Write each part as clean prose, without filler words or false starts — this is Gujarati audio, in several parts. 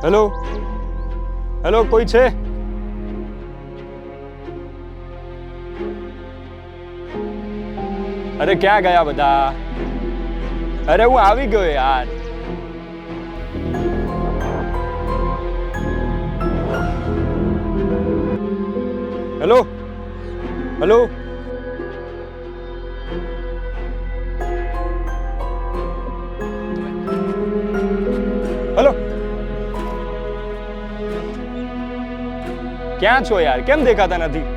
હેલો હેલો, કોઈ છે? અરે ક્યાં ગયા બધા? અરે હું આવી ગયો યાર. હેલો હેલો, હેલો, ક્યાં છો યાર? કેમ દેખાતા નથી?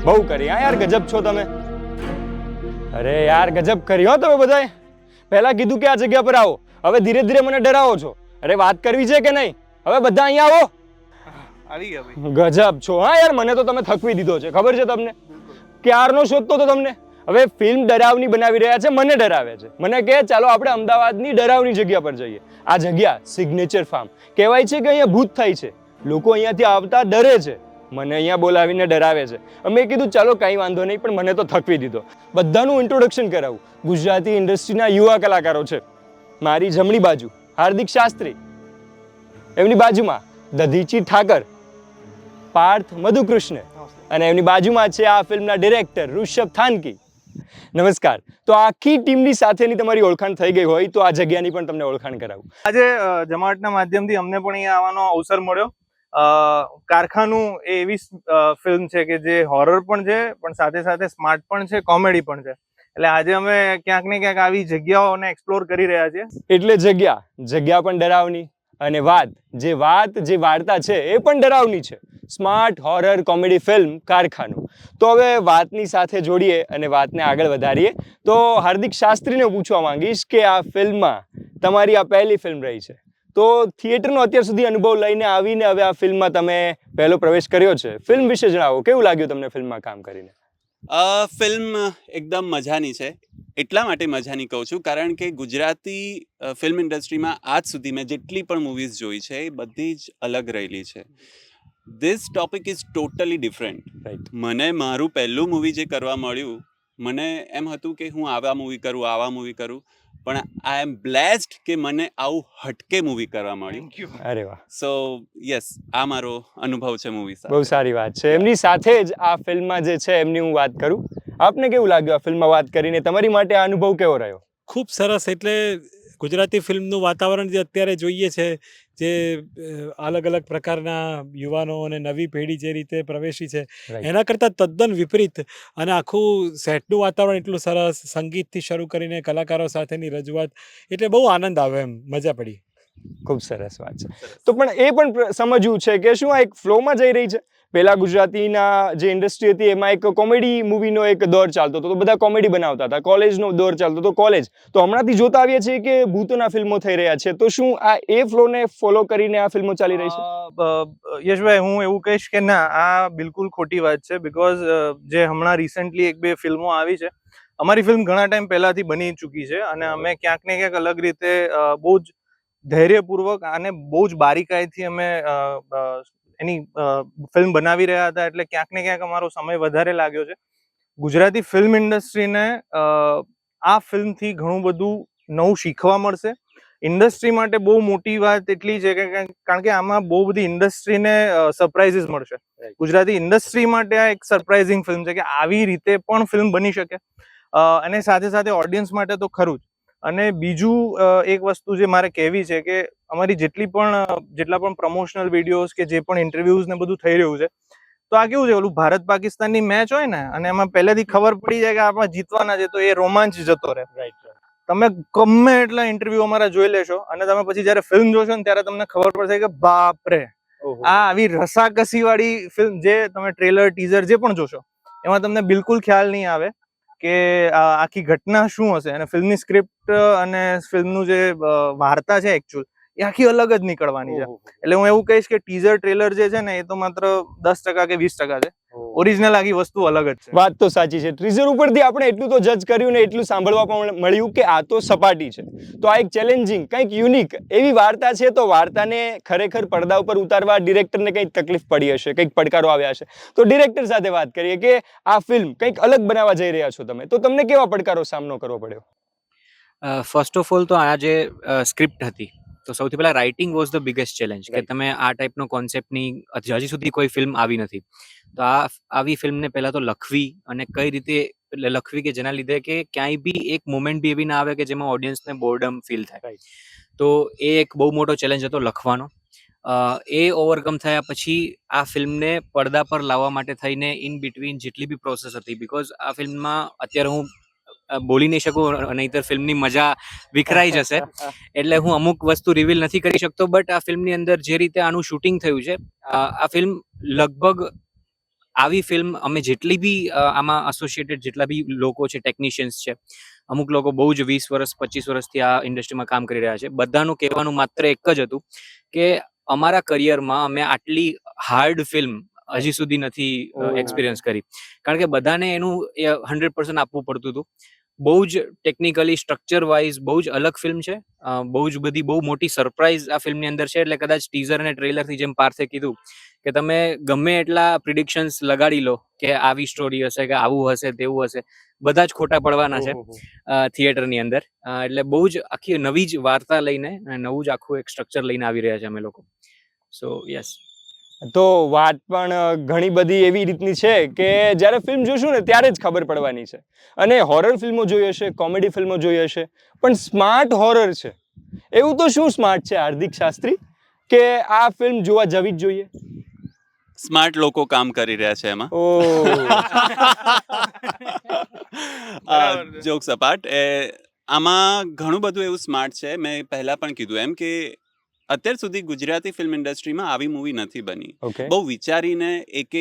બહુ કરી હા યાર, ગજબ છો તમે. અરે યાર ગજબ કરી હો તમે બધાએ. પહેલા કીધું કે આ જગ્યા પર આવો, હવે ધીરે ધીરે મને ડરાવો છો. અરે વાત કરવી છે કે નહીં? હવે બધા અહીંયા આવો. આવી ગયા ભાઈ. ગજબ છો હા યાર, મને તો તમે થકવી દીધો છે, ખબર છે તમને? ક્યારનો શોધતો તો તમને. હવે ફિલ્મ ડરાવની બનાવી રહ્યા છે, મને ડરાવે છે. મને કહે ચાલો આપણે અમદાવાદની ડરાવની જગ્યા પર જઈએ. આ જગ્યા સિગ્નેચર ફાર્મ કહેવાય છે કે અહીંયા ભૂત થાય છે. લોકો અહીંયાથી આવતા ડરે છે, મને અહીંયા બોલાવીને ડરાવે છે. મેં કીધું ચાલો કંઈ વાંધો નહીં, પણ મને તો થકવી દીધો. બધાનું ઇન્ટ્રોડક્શન કરાવું. ગુજરાતી ઇન્ડસ્ટ્રીના યુવા કલાકારો છે. મારી જમણી બાજુ હાર્દિક શાસ્ત્રી, એમની બાજુમાં દધીચી ઠાકર, પાર્થ મધુકૃષ્ણ, અને એમની બાજુમાં છે આ ફિલ્મના ડિરેક્ટર ઋષભ થાનકી. નમસ્કાર. તો આખી ટીમની સાથેની તમારી ઓળખાણ થઈ ગઈ હોય તો આ જગ્યાની પણ તમને ઓળખાણ કરાવું. આજે જમાવટના માધ્યમથી અમને પણ અહીંયા આવવાનો અવસર મળ્યો. કારખાનું એ એવી ફિલ્મ છે કે જે હોરર પણ છે, પણ સાથે સાથે સ્માર્ટ પણ છે, કોમેડી પણ છે. એટલે આજે અમે ક્યાંક ને ક્યાંક આવી જગ્યાઓને એક્સપ્લોર કરી રહ્યા છીએ. એટલે જગ્યા પણ ડરાવની, અને જે વાર્તા છે એ પણ ડરાવની છે. સ્માર્ટ હોરર કોમેડી ફિલ્મ કારખાનું. તો હવે વાતની સાથે જોડીએ અને વાતને આગળ વધારીએ. તો હાર્દિક શાસ્ત્રીને પૂછવા માંગીશ કે આ ફિલ્મમાં તમારી આ પહેલી ફિલ્મ રહી છે, તો થિયેટરનો અત્યાર સુધી અનુભવ લઈને આવીને હવે આ ફિલ્મમાં તમે પહેલો પ્રવેશ કર્યો છે. ફિલ્મ વિશે જણાવો, કેવું લાગ્યું તમને ફિલ્મમાં કામ કરીને? ફિલ્મ એકદમ મજાની છે. એટલા માટે મજાની કહું છું કારણ કે ગુજરાતી ફિલ્મ ઇન્ડસ્ટ્રીમાં આજ સુધી મેં જેટલી પણ મૂવીઝ જોઈ છે એ બધી જ અલગ રહેલી છે. This topic is totally different. Right. મને મારું પહેલું મૂવી જે કરવા મળ્યું, મને એમ હતું કે હું આવા મૂવી કરું, પણ આઈ એમ બ્લેસ્ડ કે મને આવું હટકે મૂવી કરવા મળ્યું. અરે વાહ, સો યસ, આ મારો અનુભવ છે મૂવી સાથે. બહુ સારી વાત છે. એમની સાથે જ આ ફિલ્મમાં જે છે એમની હું વાત કરું. આપને કેવું લાગ્યું આ ફિલ્મમાં વાત કરીને? તમારી માટે આ અનુભવ કેવો રહ્યો? ખૂબ સરસ. એટલે ગુજરાતી ફિલ્મનું વાતાવરણ જે અત્યારે જોઈએ છે, જે અલગ અલગ પ્રકારના યુવાનો અને નવી પેઢી જે રીતે પ્રવેશી છે, એના કરતાં તદ્દન વિપરીત. અને આખું સેટનું વાતાવરણ એટલું સરસ, સંગીતથી શરૂ કરીને કલાકારો સાથેની રજૂઆત, એટલે બહુ આનંદ આવે, એમ મજા પડી. ખૂબ સરસ વાત છે. તો પણ એ પણ સમજવું છે કે શું આ એક ફ્લોમાં જઈ રહી છે? પહેલા ગુજરાતીના જે ઇન્ડસ્ટ્રી હતી એમાં એક કોમેડી મૂવીનો એક દોર ચાલતો હતો, તો બધા કોમેડી બનાવતા હતા. કોલેજનો દોર ચાલતો હતો, કોલેજ. તો હમણાંથી જોતા આવીએ છીએ કે ભૂતોના ફિલ્મો થઈ રહ્યા છે. તો શું આ એ ફ્લોને ફોલો કરીને આ ફિલ્મો ચાલી રહી છે? યશભાઈ, હું એવું કહીશ કે ના, આ બિલકુલ ખોટી વાત છે. બિકોઝ જે હમણાં રિસેન્ટલી એક બે ફિલ્મો આવી છે, અમારી ફિલ્મ ઘણા ટાઈમ પહેલાથી બની ચૂકી છે, અને અમે ક્યાંક ને ક્યાંક અલગ રીતે બહુ જ ધૈર્યપૂર્વક અને બહુ જ બારીકાઈથી અમે એની ફિલ્મ બનાવી રહ્યા હતા. એટલે ક્યાંક ને ક્યાંક અમારો સમય વધારે લાગ્યો છે. ગુજરાતી ફિલ્મ ઇન્ડસ્ટ્રીને આ ફિલ્મથી ઘણું બધું નવું શીખવા મળશે. ઇન્ડસ્ટ્રી માટે બહુ મોટી વાત એટલી છે કે કારણ કે આમાં બહુ બધી ઇન્ડસ્ટ્રીને સરપ્રાઇઝીસ મળશે. ગુજરાતી ઇન્ડસ્ટ્રી માટે આ એક સરપ્રાઇઝિંગ ફિલ્મ છે કે આવી રીતે પણ ફિલ્મ બની શકે, અને સાથે સાથે ઓડિયન્સ માટે તો ખરું જ. અને બીજું એક વસ્તુ જે મારે કહેવી છે કે અમારી જેટલા પણ પ્રમોશનલ વિડીયોઝ કે જે પણ ઇન્ટરવ્યુઝ ને બધું થઈ રહ્યું છે, તો આ કેવું છે, ઓલું ભારત પાકિસ્તાનની મેચ હોય ને, અને એમાં પહેલેથી ખબર પડી જાય કે આપણે જીતવાના છે, તો એ રોમાંચ જતો રહે. તમે ગમે એટલા ઇન્ટરવ્યુ અમારા જોઈ લેશો, અને તમે પછી જયારે ફિલ્મ જોશો ને ત્યારે તમને ખબર પડશે કે બાપરે, આ આવી રસાકસી વાળી ફિલ્મ, જે તમે ટ્રેલર, ટીઝર જે પણ જોશો એમાં તમને બિલકુલ ખ્યાલ નહીં આવે કે આખી ઘટના શું હશે. અને ફિલ્મની સ્ક્રિપ્ટ અને ફિલ્મનું જે વાર્તા છે એકચ્યુઅલ, એ આખી અલગ જ નીકળવાની છે. એટલે હું એવું કહીશ કે ટીઝર, ટ્રેલર જે છે ને, એ તો માત્ર 10% કે 20% છે. ઓરિજિનલ આખી વસ્તુ અલગ જ છે. વાત તો સાચી છે. ટ્રીઝર ઉપરથી આપણે એટલું તો જજ કર્યું ને એટલું સાંભળવા પણ મળ્યું કે આ તો સપાટી છે. તો આ એક ચેલેન્જિંગ, કંઈક યુનિક એવી વાર્તા છે. તો વાર્તાને ખરેખર પડદા ઉપર ઉતારવા ડિરેક્ટરને કંઈક તકલીફ પડી હશે, કંઈક પડકારો આવ્યા હશે. તો ડિરેક્ટર સાથે વાત કરીએ કે આ ફિલ્મ કંઈક અલગ બનાવવા જઈ રહ્યા છો તમે, તો તમને કેવા પડકારો સામનો કરવો પડ્યો? ફર્સ્ટ ઓફ ઓલ તો આ જે સ્ક્રિપ્ટ હતી, તો સૌથી પહેલા writing was the biggest challenge કે Right. તમે આ ટાઈપનો કોન્સેપ્ટની હજી સુધી કોઈ ફિલ્મ આવી નથી, તો આવી ફિલ્મને પહેલા તો લખવી અને કઈ રીતે લખવી કે જેના લીધે કે ક્યાંય બી એક મોમેન્ટ બી એવી ના આવે કે જેમાં ઓડિયન્સને બોર્ડમ ફીલ થાય. Right. તો એ એક બહુ મોટો ચેલેન્જ હતો લખવાનો. એ ઓવરકમ થયા પછી આ ફિલ્મને પડદા પર લાવવા માટે થઈને ઇન બિટવીન જેટલી બી પ્રોસેસ હતી, બીકોઝ આ ફિલ્મમાં અત્યારે હું બોલી નહીં શકું, નહીંતર ફિલ્મની મજા વિખરાઈ જશે, એટલે હું અમુક વસ્તુ રિવીલ નથી કરી શકતો. બટ આ ફિલ્મની અંદર જે રીતે આનું શૂટિંગ થયું છે, આ ફિલ્મ લગભગ આવી ફિલ્મ અમે જેટલી બી આમાં એસોસિએટેડ જેટલા બી લોકો છે, ટેકનિશિયન્સ છે, અમુક લોકો બહુ જ 20 વર્ષ 25 વર્ષથી આ ઇન્ડસ્ટ્રીમાં કામ કરી રહ્યા છે, બધાનું કહેવાનું માત્ર એક જ હતું કે અમારા કરિયરમાં અમે આટલી હાર્ડ ફિલ્મ હજી સુધી નથી એક્સપિરિયન્સ કરી, કારણ કે બધાને એનું 100% આપવું પડતું હતું. બહુ જ ટેકનિકલી સ્ટ્રક્ચર વાઇઝ બહુ જ અલગ ફિલ્મ છે, બહુ જ બધી બહુ મોટી સરપ્રાઇઝ આ ફિલ્મની અંદર છે. એટલે કદાચ ટીઝર અને ટ્રેલરથી જેમ પાર્થે કીધું કે તમે ગમે એટલા પ્રિડિક્શન્સ લગાડી લો કે આવી સ્ટોરી હશે કે આવું હશે તેવું હશે, બધા જ ખોટા પડવાના છે થિયેટરની અંદર. એટલે બહુ જ આખી નવી જ વાર્તા લઈને નવું જ આખું એક સ્ટ્રક્ચર લઈને આવી રહ્યા છે અમે લોકો. સો યસ. તો વાત પણ ઘણી બધી એવી રીતની છે કે જ્યારે ફિલ્મ જોશું ને ત્યારે જ ખબર પડવાની છે. અને હોરર ફિલ્મો જોઈ હશે, કોમેડી ફિલ્મો જોઈ હશે, પણ સ્માર્ટ હોરર છે એવું તો શું સ્માર્ટ છે હાર્દિક શાસ્ત્રી કે આ ફિલ્મ જોવા જવી જ જોઈએ? સ્માર્ટ લોકો કામ કરી રહ્યા છે એમાં. જોક સપાટ, આમાં ઘણું બધું એવું સ્માર્ટ છે. મેં પહેલા પણ કીધું એમ કે અત્યાર સુધી ગુજરાતી ફિલ્મ ઇન્ડસ્ટ્રીમાં આવી મૂવી નથી બની. ઓકે. બહુ વિચારીને એક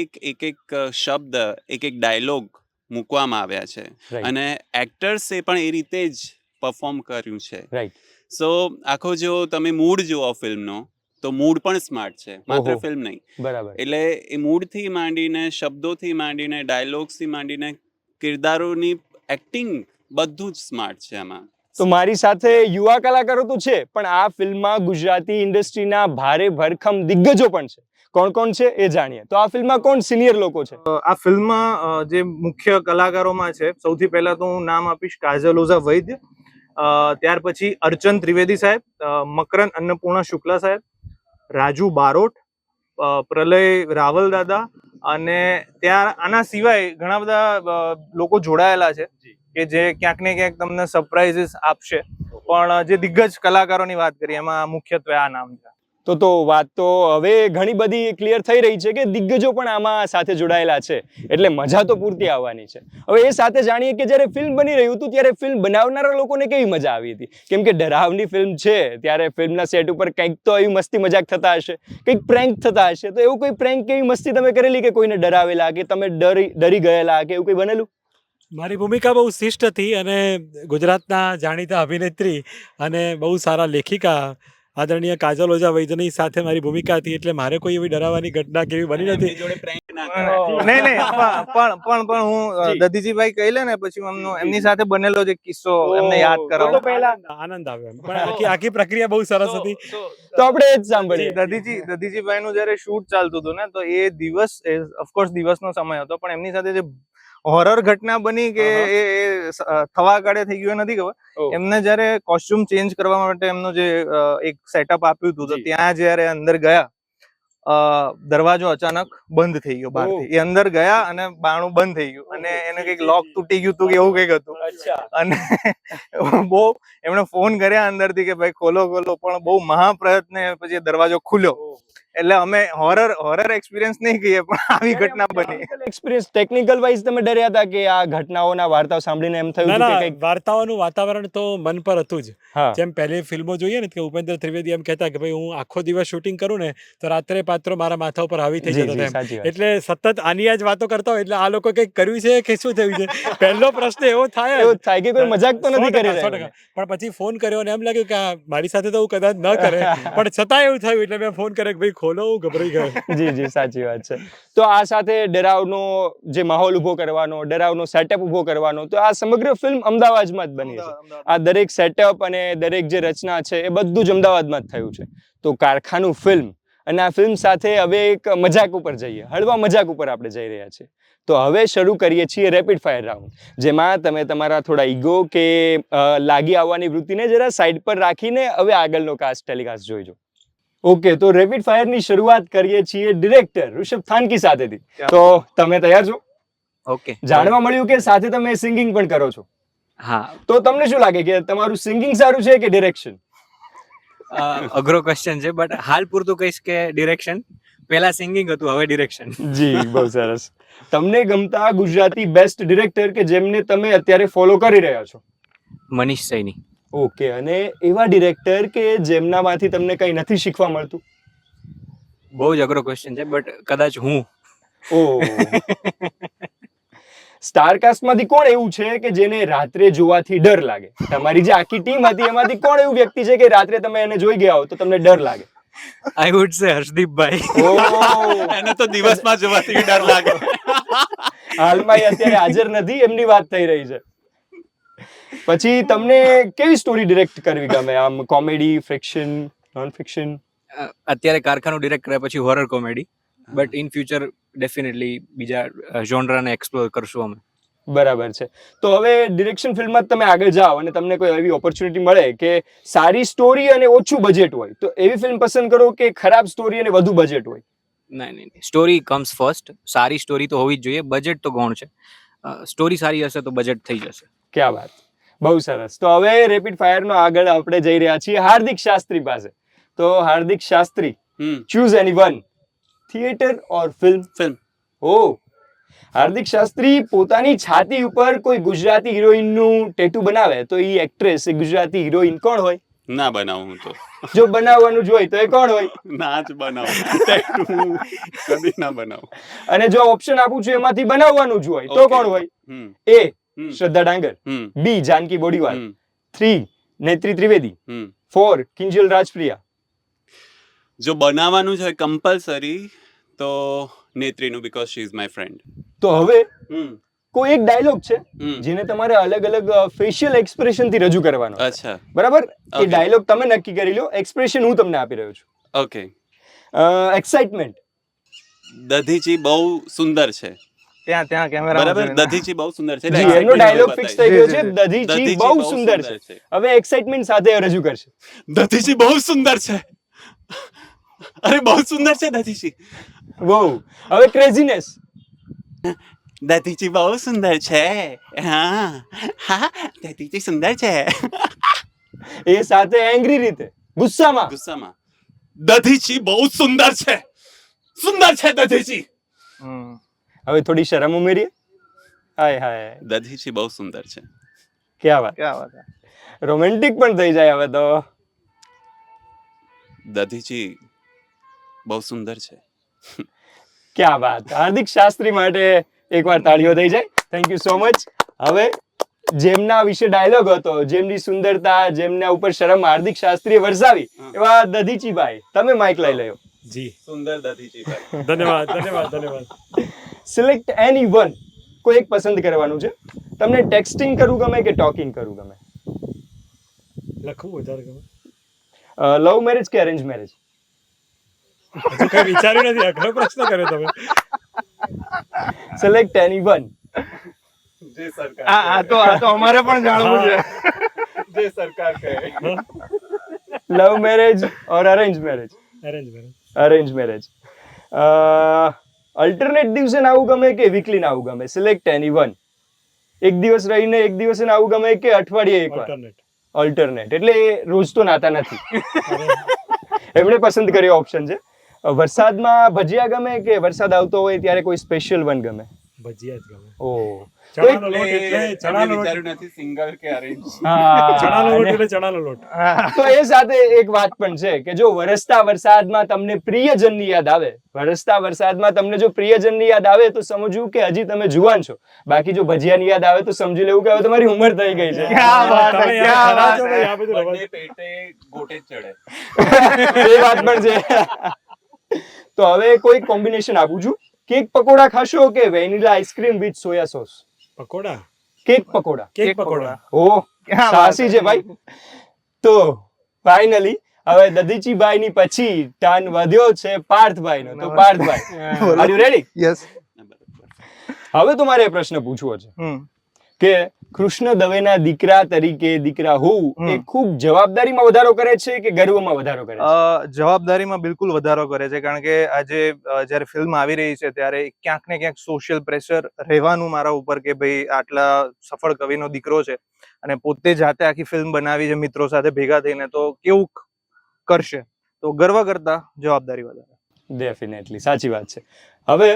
શબ્દ, એક ડાયલોગ મૂકવામાં આવ્યા છે, Right. અને એક્ટર્સે પણ એ રીતે જ પરફોર્મ કર્યું છે. રાઈટ. સો આખો જો તમે મૂડ જુઓ ફિલ્મનો, તો મૂડ પણ સ્માર્ટ છે, માત્ર ઓહો. ફિલ્મ નહીં. બરાબર. એટલે એ મૂડથી માંડીને, શબ્દોથી માંડીને, ડાયલોગ્સથી માંડીને, કિરદારોની એક્ટિંગ, બધું જ સ્માર્ટ છે આમાં. તો મારી સાથે યુવા કલાકારો તો છે, પણ આ ફિલ્મમાં ગુજરાતી ઇન્ડસ્ટ્રીના ભારે ભરખમ દિગ્ગજો પણ છે. કોણ કોણ છે એ જાણીએ. તો આ ફિલ્મમાં કોણ સિનિયર લોકો છે? આ ફિલ્મમાં જે મુખ્ય કલાકારોમાં છે, સૌથી પહેલા તો હું નામ આપીશ કાજલ ઓઝા વૈદ્ય, ત્યાર પછી અર્ચન ત્રિવેદી સાહેબ, મકરંદ અન્નપૂર્ણા શુક્લા સાહેબ, રાજુ બારોટ, પ્રલય રાવલ દાદા, અને આના સિવાય ઘણા બધા લોકો જોડાયેલા છે કે જે ક્યાંક ને ક્યાંક તમને સરપ્રાઇઝીસ આપશે. પણ જે દિગ્ગજ કલાકારોની વાત કરીએ એમાં મુખ્યત્વે આ નામ છે. તો વાત તો હવે ઘણી બધી ક્લિયર થઈ રહી છે કે દિગ્ગજો પણ આમાં સાથે જોડાયેલા છે, એટલે મજા તો પૂરતી આવવાની છે. હવે એ સાથે જાણીએ કે જ્યારે ફિલ્મ બની રહ્યું હતું ત્યારે ફિલ્મ બનાવનારા લોકોને કેવી મજા આવી હતી, કેમ કે ડરાવની ફિલ્મ છે ત્યારે ફિલ્મના સેટ ઉપર કંઈક તો એવી મસ્તી મજાક થતા હશે, કંઈક પ્રેન્ક થતા હશે. તો એવું કોઈ પ્રેન્ક કે એવી મસ્તી તમે કરેલી કે કોઈને ડરાવેલા કે તમે ડરી ગયેલા કે એવું કંઈ બનેલું? મારી ભૂમિકા બહુ શિષ્ટ હતી અને ગુજરાતના જાણીતા અભિનેત્રી અને બહુ સારા લેખિકા આદરણીય કાજલ ઓઝા વૈદ્યની સાથે મારી ભૂમિકા હતી, એટલે મારે કોઈ એવી ડરાવવાની ઘટના કેવી બની નથી. જોડે prank ના નહીં પણ હું દધીજીભાઈ કહી લે ને પછી એમની સાથે બનેલો જે કિસ્સો એમને યાદ કરાવો. આનંદ આવ્યો એમ. પણ આખી પ્રક્રિયા બહુ સરસ હતી. તો આપણે એ જ સાંભળીએ. દધીજીભાઈ નું જયારે શૂટ ચાલતું હતું ને, તો એ દિવસ ઓફકોર્સ દિવસનો સમય હતો, પણ એમની સાથે જે હોરર ઘટના બની કે એ થવા કાળે થઈ ગયું નથી ખબર. એમને જયારે કોસ્ટ્યુમ ચેન્જ કરવા માટે એમનું જે એક સેટઅપ આપ્યું હતું, તો ત્યાં જયારે અંદર ગયા, દરવાજો અચાનક બંધ થઈ ગયો બહારથી. એ અંદર ગયા અને બારણું બંધ થઈ ગયું અને એને કઈક લોક તૂટી ગયું હતું કે એવું કઈક હતું. અને બહુ એમણે ફોન કર્યા અંદરથી કે ભાઈ ખોલો, પણ બહુ મહાપ્રયત્ને પછી દરવાજો ખુલ્યો. એટલે અમે હોરર એક્સપિરિયન્સ નહીં કહીએ, પણ આવી ઘટના બની. એક્સપિરિયન્સ ટેકનિકલ વાઇઝ તમે ડર્યા હતા કે આ ઘટનાઓના વાર્તાઓ સાંભળીને એમ થયું કે કંઈક? વાર્તાઓનું વાતાવરણ તો મન પર હતું જ. હા. જેમ પહેલી ફિલ્મો જોઈએ ને કે ઉપેન્દ્ર ત્રિવેદી એમ કહેતા કે ભાઈ હું આખો દિવસ શૂટિંગ કરું ને તો રાત્રે પાત્રો મારા માથા ઉપર હાવી થઈ જતા હતા એમ. એટલે સતત આની આ જ વાતો કરતા હોય એટલે આ લોકો કંઈક કર્યું છે કે શું થયું છે, પહેલો પ્રશ્ન એવો થાય કે કોઈ મજાક તો નથી કરી રહ્યા. પણ પછી ફોન કર્યો અને એમ લાગ્યું કે મારી સાથે તો હું કદાચ ન કરે, પણ છતાં એવું થયું એટલે મેં ફોન કર્યો કે ભાઈ ખોલો, હું ગભરાઈ ગયો. જી સાચી વાત છે. તો આ સાથે ડરાવનો જે માહોલ ઉભો કરવાનો, ડરાવનો સેટઅપ ઉભો કરવાનો, તો આ સમગ્ર ફિલ્મ અમદાવાદમાં જ બની છે. આ દરેક સેટઅપ અને દરેક જે રચના છે એ બધું જ અમદાવાદમાં જ થયું છે. તો કારખાનું ફિલ્મ અને આ ફિલ્મ સાથે હવે એક મજાક ઉપર જઈએ, હળવા મજાક ઉપર આપણે જઈ રહ્યા છીએ. તો હવે શરૂ કરીએ છીએ રેપિડ ફાયર રાઉન્ડ, જેમાં તમે તમારા થોડા ઈગો કે લાગી આવવાની વૃત્તિને જરા સાઈડ પર રાખીને હવે આગળનો કાસ્ટ ટેલિકાસ્ટ જોઈજો. ઓકે, તો રેપિડ ફાયરની શરૂઆત કરીએ છીએ ડિરેક્ટર ઋષભ થાનકી સાથેથી. તો તમે તૈયાર છો? ઓકે. જાણવા મળ્યું કે સાથે તમે સિંગિંગ પણ કરો છો, હા. તો તમને શું લાગે કે તમારું સિંગિંગ સારું છે કે ડિરેક્શન? અઘરો ક્વેશ્ચન છે, બટ હાલ પૂરતું કહીશ કે ડિરેક્શન. પહેલા સિંગિંગ હતું, હવે ડિરેક્શન. જી, બહુ સરસ. તમને ગમતા ગુજરાતી બેસ્ટ ડિરેક્ટર કે જેમને તમે અત્યારે ફોલો કરી રહ્યા છો? મનીષ સૈની. ઓકે, અને એવા ડિરેક્ટર કે જેમનામાંથી તમને કંઈ નથી શીખવા મળતું? બહુ જ અઘરો ક્વેશ્ચન છે, બટ કદાચ હું. ઓ સ્ટારકાસ્ટમાંથી કોણ એવું છે કે જેને રાત્રે જોવાથી ડર લાગે? તમારી જે આખી ટીમ હતી એમાંથી કોણ એવું વ્યક્તિ છે કે રાત્રે તમે એને જોઈ ગયા હો તો તમને ડર લાગે? I would say હર્ષદીપભાઈ. ઓ એને તો દિવસમાં જોવાથી ડર લાગે. હાલમાં એ અત્યારે હાજર નથી, એમની વાત થઈ રહી છે. પછી તમને કેવી સ્ટોરી ડિરેક્ટ કરવી ગમે? આમ કોમેડી, ફિક્શન, નોન ફિક્શન? અત્યારે કારખાનું ડિરેક્ટ કર્યા પછી horror comedy, but in future definitely બીજા જોનરાને એક્સપ્લોર કરશું અમે. બરાબર છે. તો હવે ડિરેક્શન ફિલ્ડમાં તમે આગળ જાઓ અને તમને કોઈ એવી ઓપોર્ચ્યુનિટી મળે કે સારી સ્ટોરી અને ઓછું બજેટ હોય, તો એવી ફિલ્મ પસંદ કરો કે ખરાબ સ્ટોરી અને વધુ બજેટ હોય? નહીં, સ્ટોરી કમ્સ ફર્સ્ટ. સારી સ્ટોરી તો હોવી જ જોઈએ, બજેટ તો ગૌણ છે. સ્ટોરી સારી હશે તો બજેટ થઈ જશે. ક્યાં વાત, બહુ સરસ. તો હવે રેપિડ ફાયરનો આગળ આપણે જઈ રહ્યા છીએ હાર્દિક શાસ્ત્રી પાસે. તો હાર્દિક શાસ્ત્રી, ચૂઝ એની વન, થિયેટર ઓર ફિલ્મ? ફિલ્મ. ઓ, હાર્દિક શાસ્ત્રી પોતાની છાતી ઉપર કોઈ ગુજરાતી હિરોઈનનું ટેટુ બનાવે તો એ એક્ટ્રેસ, એ ગુજરાતી હિરોઈન કોણ હોય? ના બનાવું તો. જો બનાવવાનું જ હોય તો એ કોણ હોય? ના જ બનાવું. કદી ના બનાવું. અને જો ઓપ્શન આપું છું એમાંથી બનાવવાનું જ હોય તો કોણ હોય? એ શ્રદ્ધા ડાંગર, બી જાનકી બોડીવાલ, 3 નેત્રી ત્રિવેદી, 4 કિંજલ રાજપ્રિયા. જો બનાવવાનું છે કમ્પલસરી તો નેત્રીનું, because she is my friend. તો હવે કોઈ એક ડાયલોગ છે જેને તમારે અલગ અલગ ફેશિયલ એક્સપ્રેશન થી રજૂ કરવાનો છે. અચ્છા, બરાબર? એ Okay. ડાયલોગ તમે નક્કી કરી લો, એક્સપ્રેશન હું તમને આપી રહ્યો છું. ઓકે. એક્સાઇટમેન્ટ. દધીચી બહુ સુંદર છે. ત્યાં કેમેરા બરાબર, દધીચી બહુ સુંદર છે. જી, એમનો ડાયલોગ ફિક્સ થઈ ગયો છે, જી, દધીચી બહુ સુંદર છે. હવે એક્સાઇટમેન્ટ સાથે રજૂ કરશે. દધીચી બહુ સુંદર છે. અરે બહુ સુંદર છે દધીચી. બહુ. હવે ક્રેઝીનેસ. દધીચી બહુ સુંદર છે. હા હા, દધીચી સુંદર છે. એ સાથે એંગ્રી રીતે, ગુસ્સામાં. ગુસ્સામાં દધીચી બહુ સુંદર છે. સુંદર છે દધીચી. હવે થોડી શરમ ઉમેરીએ. હાય હાય, દધીચી બહુ સુંદર છે. ક્યાં વાત. ક્યાં વાત. રોમેન્ટિક પણ થઈ જાય હવે તો. દધીચી બહુ સુંદર છે. ક્યાં વાત. હાર્દિક શાસ્ત્રી માટે એકવાર તાળીઓ થઈ જાય. Thank you so much. હવે જેમના વિશે ડાયલોગ હતો, જેમની સુંદરતા, જેમના ઉપર શરમ હાર્દિક શાસ્ત્રીએ વરસાવી, એવા દધીચીભાઈ, તમે માઇક લઈ લ્યો. જી, સુંદર દધીચી ભાઈ. ધન્યવાદ. Select any one. કોઈ એક પસંદ કરવાનું છે. તમને ટેક્સ્ટિંગ કરવું ગમે કે ટોકિંગ કરવું ગમે? લખવું વધારે ગમે. લવ મેરેજ કે અરેન્જ મેરેજ? હજુ કઈ વિચાર્યું નથી, અઘરો પ્રશ્ન કર્યો તમે. Select any one. જે સરકાર આ તો અમારે પણ જાણવું છે. જે સરકાર કહે. Love marriage or arrange marriage? Arrange marriage. Arrange marriage. Alternate દિવસે નાવું ગમે કે વીકલી નાવું ગમે? Select any one. એક દિવસ રહીને એક દિવસે નાવું ગમે કે અઠવાડિયે એકવાર? ઓલ્ટરનેટ. ઓલ્ટરનેટ એટલે એ રોજ તો નાતા નથી. એમણે પસંદ કર્યો ઓપ્શન છે. વરસાદમાં ભજીયા ગમે કે વરસાદ આવતો હોય ત્યારે કોઈ સ્પેશિયલ વન ગમે? ભજીયા જ ગમે. ઓહ, ચણાનો લોટ એટલે ચણાનો લોટ. વિચાર્યું નથી સિંગલ કે અરેન્જ. ચણાનો લોટ હા. એટલે ચણાનો લોટ. તો એ સાથે એક વાત પણ છે કે જો વરસતા વરસાદમાં તમને પ્રિયજનની યાદ આવે, વરસતા વરસાદમાં તમને જો પ્રિયજનની યાદ આવે તો સમજવું કે હજી તમે જુવાન છો. બાકી જો ભજીયાની યાદ આવે તો સમજી લેવું કે હવે તમારી ઉંમર થઈ ગઈ છે. ક્યાં વાત તમે હે, યાર ક્યાં ખરા વાત છો હે. ભાઈ, આ બધું રવા બંને પેટે ગોટે જ ચડે. એ વાત પણ છે. તો હવે કોઈ કોમ્બિનેશન આપું છું. કેક પકોડા ખાશો કે vanilla ice cream with soya sauce? Pakora. Cake pakora. Cake pakora. Oh, ક્યાં વાત સાહસી છે ભાઈ. તો ફાઇનલી હવે દધીચીભાઈ ની પછી ટર્ન વધ્યો છે પાર્થભાઈ નો. તો પાર્થભાઈ, આર યુ રેડી? યસ. હવે તો મારે એ પ્રશ્ન પૂછવો છે કે કૃષ્ણ દવેના દીકરા તરીકે દીકરા હોવું એ ખૂબ જવાબદારીમાં વધારો કરે છે કે ગર્વમાં વધારો કરે છે? જવાબદારીમાં બિલકુલ વધારો કરે છે, કારણ કે આજે જ્યારે ફિલ્મ આવી રહી છે ત્યારે ક્યાંક ને ક્યાંક સોશિયલ પ્રેશર રહેવાનું મારા ઉપર કે ભાઈ આટલા સફળ કવિનો દીકરો છે અને પોતે જાતે આખી ફિલ્મ બનાવી છે મિત્રો સાથે ભેગા થઈને, તો કેવું કરશે, તો ગર્વ કરતા જવાબદારી વધારે. ડેફિનેટલી સાચી વાત છે. હવે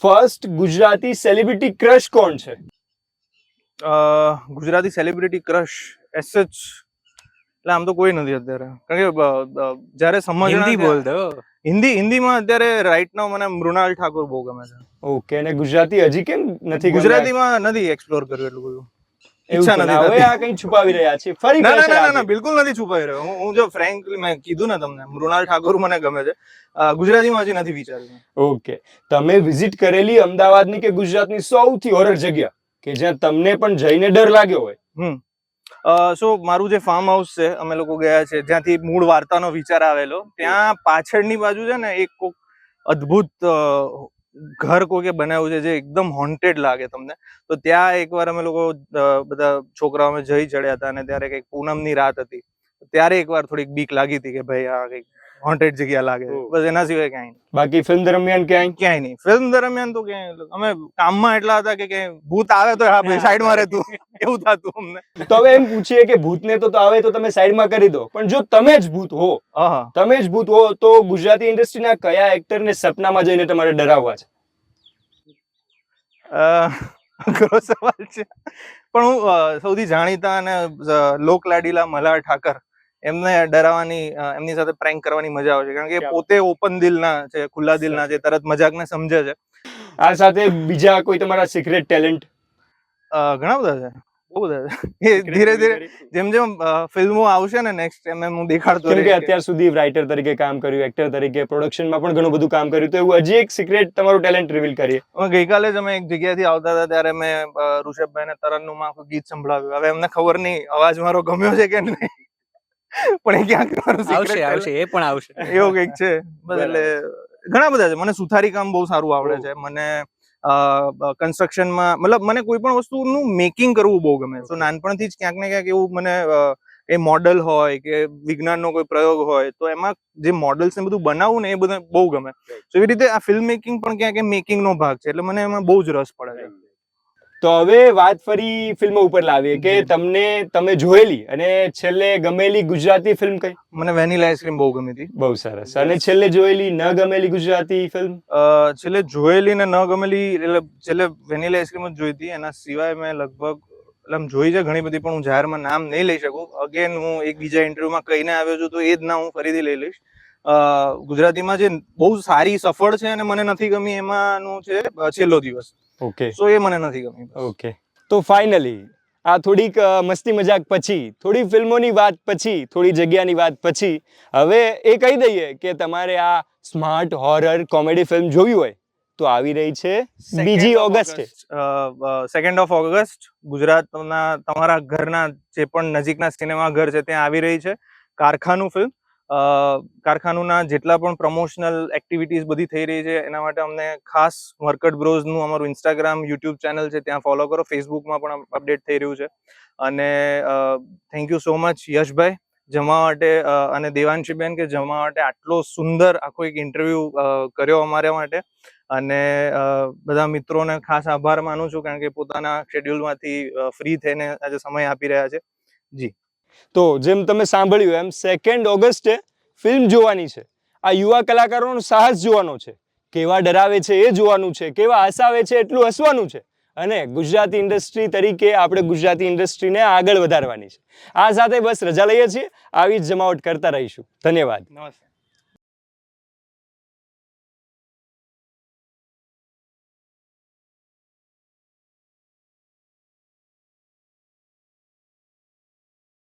ફર્સ્ટ ગુજરાતી સેલિબ્રિટી ક્રશ કોણ છે? ગુજરાતી સેલિબ્રિટી ક્રશ એસચ એટલે આમ તો કોઈ નથી અત્યારે, કારણ કે જ્યારે હિન્દી બોલ દો. હિન્દીમાં અત્યારે રાઈટ નાઉ મને મૃણાલ ઠાકોર બહુ ગમે છે. ઓકે, અને ગુજરાતી હજી કેમ નથી? ગુજરાતીમાં નથી એક્સપ્લોર કર્યું એટલું બધું, ઈચ્છા નથી હવે થતી. આ કઈ છુપાવી રહ્યા છે ફરી? ના ના pressure ના ના આપી. બિલકુલ નથી છુપાઈ રહ્યો. હું જો ફ્રેન્કલી મેં કીધું ને તમને, મૃણાલ ઠાકોર મને ગમે છે. ગુજરાતીમાં હજી નથી વિચાર્યું. ઓકે, તમે વિઝિટ કરેલી અમદાવાદની કે ગુજરાતની સૌથી હોરર જગ્યા કે જ્યાં તમને પણ જઈને ડર લાગ્યો હોય? સો મારું જે ફાર્મ હાઉસ છે, અમે લોકો ગયા છે જ્યાંથી મૂળ વાર્તાનો વિચાર આવેલો, ત્યાં પાછળની બાજુ છે ને એક કોક અદ્ભુત ઘર કોકે બનાવ્યું છે જે એકદમ હોન્ટેડ લાગે તમને. તો ત્યાં એકવાર અમે લોકો બધા છોકરાઓ અમે જઈ ચડ્યા હતા અને ત્યારે કંઈક પૂનમની રાત હતી. ત્યારે એકવાર થોડીક બીક લાગી હતી કે ભાઈ આ કંઈક હોન્ટેડ જગ્યા લાગે. બસ એના સિવાય ક્યાંય નહીં. બાકી ફિલ્મ દરમિયાન ક્યાંય નહીં. ફિલ્મ દરમિયાન તો ક્યાંય અમે કામમાં એટલા હતા કે ભૂત આવે તો હા ભાઈ સાઈડમાં રહેતું, એવું થતું અમને. તો હવે એમ પૂછીએ કે ભૂતને તો આવે તો તમે સાઈડમાં કરી દો, પણ જો તમે જ ભૂત હો, તમે જ ભૂત હો, તો ગુજરાતી ઇન્ડસ્ટ્રીના કયા એક્ટરને સપનામાં જઈને તમારે ડરાવવા છે? અઘરો સવાલ છે, પણ હું સૌથી જાણીતા અને લોકલાડીલા મલ્હાર ઠાકર એમને ડરાવવાની, એમની સાથે પ્રેન્ક કરવાની મજા આવે છે, કારણ કે પોતે ઓપન દિલના છે, ખુલ્લા દિલના છે, તરત મજાકને સમજે છે. આ સાથે બીજા કોઈ તમારા સિક્રેટ ટેલેન્ટ? ઘણા બધા છે, બહુ બધા છે. એ ધીરે ધીરે જેમ જેમ ફિલ્મો આવશે ને નેક્સ્ટ એમ હું દેખાડતો કેમ કે અત્યાર સુધી રાઇટર તરીકે કામ કર્યું, એક્ટર તરીકે, પ્રોડક્શનમાં પણ ઘણું બધું કામ કર્યું, તો એવું હજી એક સિક્રેટ તમારું ટેલેન્ટ રિવીલ કરીએ. ગઈકાલે જ અમે એક જગ્યાએથી આવતા હતા ત્યારે મેં ઋષભભાઈને તરન્નુમ આખું ગીત સંભળાવ્યું. હવે એમને ખબર નહીં અવાજ મારો ગમ્યો છે કે નહીં, પણ એ ક્યાંક આવશે એ પણ આવશે. એવું કંઈક છે. બસ એટલે ઘણા બધા છે. મને સુથારી કામ બહુ સારું આવડે છે. મને કન્સ્ટ્રક્શનમાં મતલબ મને કોઈ પણ વસ્તુનું મેકિંગ કરવું બહુ ગમે. તો નાનપણથી જ ક્યાંક ને ક્યાંક એવું મને એ મોડલ હોય કે વિજ્ઞાનનો કોઈ પ્રયોગ હોય તો એમાં જે મોડલ્સ ને બધું બનાવવું ને એ બધું બહુ ગમે. તો એવી રીતે આ ફિલ્મ મેકિંગ પણ ક્યાંક મેકિંગનો ભાગ છે, એટલે મને એમાં બહુ જ રસ પડે છે. તો હવે વાત ફરી ફિલ્મો ઉપર લાવીએ કે તમે જોયેલી અને છેલ્લે ગમેલી ગુજરાતી ફિલ્મ કઈ? મને વેનીલા આઈસ્ક્રીમ બહુ ગમી હતી. બહુ સરસ. અને છેલ્લે જોયેલી ન ગમેલી ગુજરાતી ફિલ્મ? છેલ્લે જોયેલી ને ન ગમેલી એટલે છેલ્લે વેનીલા આઈસ્ક્રીમ જ જોઈ હતી. એના સિવાય મેં લગભગ એટલે જોઈ છે ઘણી બધી, પણ હું જાહેરમાં નામ નહીં લઈ શકું. અગેન હું એક બીજા ઇન્ટરવ્યુમાં કહીને આવ્યો છું તો એ જ ના હું ફરીથી લઈ લઈશ. ગુજરાતીમાં જે બહુ સારી સફળ છે અને મને નથી ગમી એમાંનું છે છેલ્લો દિવસ. ઓકે, સો એ મને નથી ગમી. ઓકે, તો ફાઇનલી આ થોડીક મસ્તી મજાક પછી, થોડી ફિલ્મોની વાત પછી, થોડી જગ્યાની વાત પછી હવે એ કહી દઈએ કે તમારે આ સ્માર્ટ હોરર કોમેડી ફિલ્મ જોવી હોય તો આવી રહી છે 2 ઓગસ્ટે. 2 ઓગસ્ટ ગુજરાતના તમારા ઘરના જે પણ નજીકના સિનેમાઘર છે ત્યાં આવી રહી છે કારખાનું ફિલ્મ. કારખાનુંના જેટલા પણ પ્રમોશનલ એક્ટિવિટીઝ બધી થઈ રહી છે એના માટે અમને ખાસ વર્કટ બ્રોઝનું અમારું ઇન્સ્ટાગ્રામ, યુટ્યુબ ચેનલ છે ત્યાં ફોલો કરો. ફેસબુકમાં પણ અપડેટ થઈ રહ્યું છે. અને થેન્ક યુ સો મચ યશભાઈ જમવા માટે અને દેવાંશીબેન કે જમવા માટે આટલો સુંદર આખો એક ઇન્ટરવ્યુ કર્યો અમારા માટે. અને બધા મિત્રોને ખાસ આભાર માનું છું કારણ કે પોતાના શેડ્યુલમાંથી ફ્રી થઈને આજે સમય આપી રહ્યા છે. જી, તો જેમ તમે સાંભળ્યું એમ 2 ઓગસ્ટે ફિલ્મ જોવાની છે. આ યુવા કલાકારોનો સાહસ જોવાનો છે, કેવા ડરાવે છે એ જોવાનું છે, કેવા હસાવે છે એટલું હસવાનું છે, અને ગુજરાતી ઇન્ડસ્ટ્રી તરીકે આપણે ગુજરાતી ઇન્ડસ્ટ્રીને આગળ વધારવાની છે. આ સાથે બસ રજા લઈએ છીએ. આવી જ જમાવટ કરતા રહીશું. ધન્યવાદ. નમસ્તે.